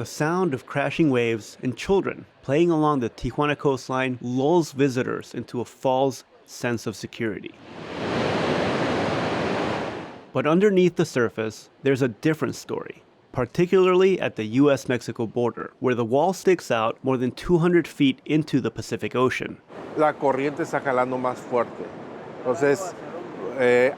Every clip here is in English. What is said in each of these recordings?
The sound of crashing waves and children playing along the Tijuana coastline lulls visitors into a false sense of security. But underneath the surface, there's a different story, particularly at the US-Mexico border, where the wall sticks out more than 200 feet into the Pacific Ocean. La corriente está jalando más fuerte. Entonces,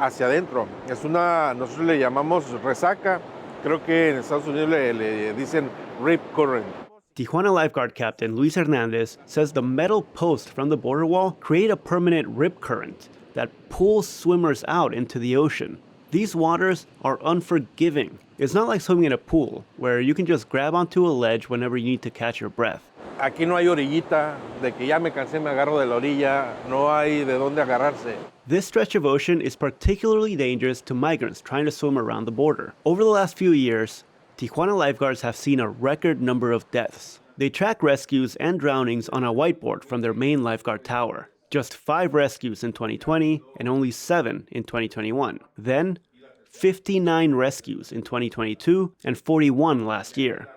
hacia adentro. Nosotros le llamamos resaca. Creo que en Estados Unidos le dicen rip current. Tijuana Lifeguard Captain Luis Hernandez says the metal posts from the border wall create a permanent rip current that pulls swimmers out into the ocean. These waters are unforgiving. It's not like swimming in a pool, where you can just grab onto a ledge whenever you need to catch your breath. Aquí no hay orillita, de que ya me cansé, me agarro de la orilla, no hay de dónde agarrarse. This stretch of ocean is particularly dangerous to migrants trying to swim around the border. Over the last few years, Tijuana lifeguards have seen a record number of deaths. They track rescues and drownings on a whiteboard from their main lifeguard tower. Just 5 rescues in 2020 and only 7 in 2021. Then, 59 rescues in 2022 and 41 last year.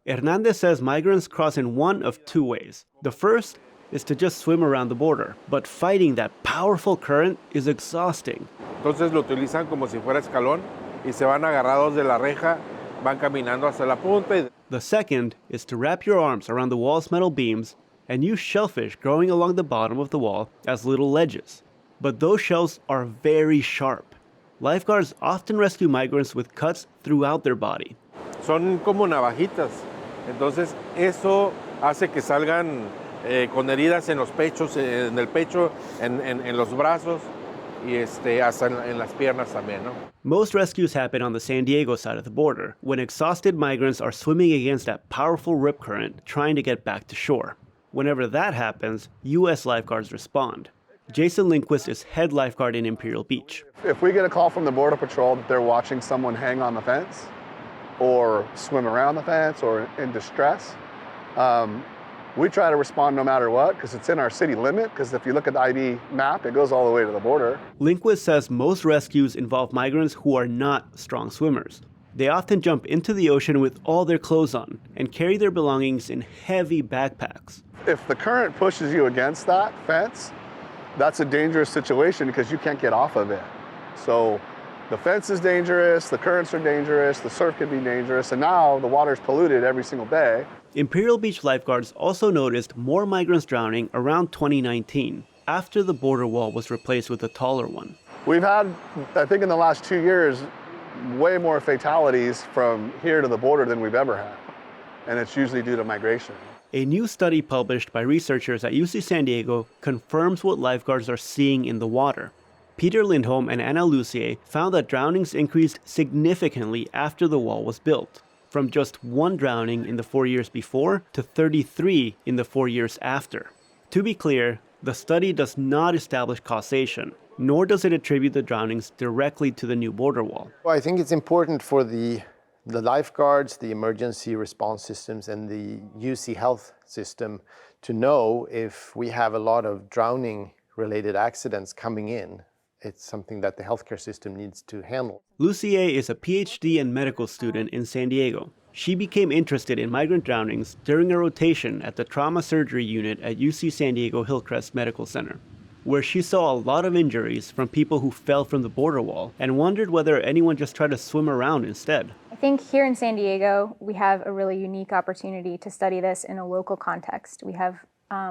Hernandez says migrants cross in one of 2 ways. The first is to just swim around the border, but fighting that powerful current is exhausting. Entonces lo utilizan como si fuera escalón y se van agarrados de la reja, van caminando hasta la punta. The second is to wrap your arms around the wall's metal beams and use shellfish growing along the bottom of the wall as little ledges. But those shells are very sharp. Lifeguards often rescue migrants with cuts throughout their body. Son como navajitas. Entonces eso hace que salgan con heridas en los pechos, en el pecho, en los brazos y hasta en las piernas también, ¿no? Most rescues happen on the San Diego side of the border, when exhausted migrants are swimming against that powerful rip current trying to get back to shore. Whenever that happens, U.S. lifeguards respond. Jason Lindquist is head lifeguard in Imperial Beach. If we get a call from the Border Patrol that they're watching someone hang on the fence or swim around the fence or in distress, we try to respond no matter what, because it's in our city limit, because if you look at the ID map, it goes all the way to the border. Lindquist says most rescues involve migrants who are not strong swimmers. They often jump into the ocean with all their clothes on and carry their belongings in heavy backpacks. If the current pushes you against that fence, that's a dangerous situation because you can't get off of it. So the fence is dangerous, the currents are dangerous, the surf can be dangerous, and now the water's polluted every single day. Imperial Beach lifeguards also noticed more migrants drowning around 2019, after the border wall was replaced with a taller one. We've had, I think in the last 2 years, way more fatalities from here to the border than we've ever had. And it's usually due to migration. A new study published by researchers at UC San Diego confirms what lifeguards are seeing in the water. Peter Lindholm and Anna Lucier found that drownings increased significantly after the wall was built, from just 1 drowning in the 4 years before to 33 in the 4 years after. To be clear, the study does not establish causation, nor does it attribute the drownings directly to the new border wall. Well, I think it's important for the lifeguards, the emergency response systems, and the UC health system to know if we have a lot of drowning-related accidents coming in. It's something that the healthcare system needs to handle. Lucier is a PhD and medical student in San Diego. She became interested in migrant drownings during a rotation at the trauma surgery unit at UC San Diego Hillcrest Medical Center, where she saw a lot of injuries from people who fell from the border wall and wondered whether anyone just tried to swim around instead. I think here in San Diego, we have a really unique opportunity to study this in a local context. We have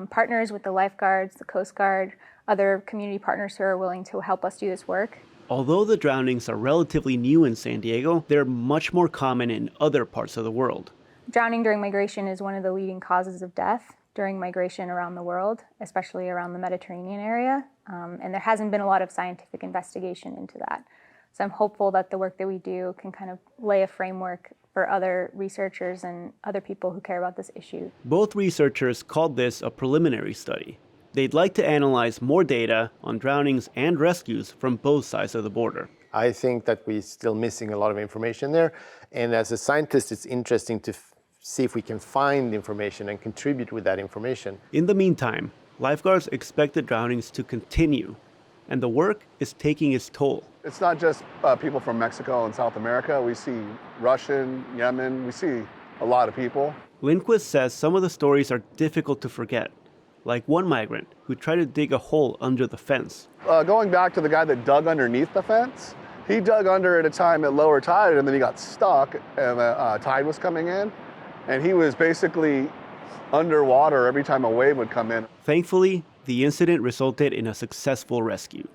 partners with the lifeguards, the Coast Guard, other community partners who are willing to help us do this work. Although the drownings are relatively new in San Diego, they're much more common in other parts of the world. Drowning during migration is one of the leading causes of death during migration around the world, especially around the Mediterranean area. And there hasn't been a lot of scientific investigation into that. So I'm hopeful that the work that we do can kind of lay a framework for other researchers and other people who care about this issue. Both researchers called this a preliminary study. They'd like to analyze more data on drownings and rescues from both sides of the border. I think that we're still missing a lot of information there. And as a scientist, it's interesting to see if we can find information and contribute with that information. In the meantime, lifeguards expect the drownings to continue, and the work is taking its toll. It's not just people from Mexico and South America. We see Russian, Yemen, we see a lot of people. Lindquist says some of the stories are difficult to forget, like one migrant who tried to dig a hole under the fence. Going back to the guy that dug underneath the fence, he dug under at a time at lower tide, and then he got stuck, and the tide was coming in, and he was basically underwater every time a wave would come in. Thankfully, the incident resulted in a successful rescue.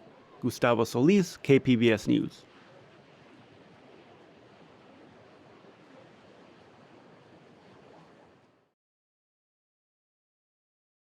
Gustavo Solis, KPBS News.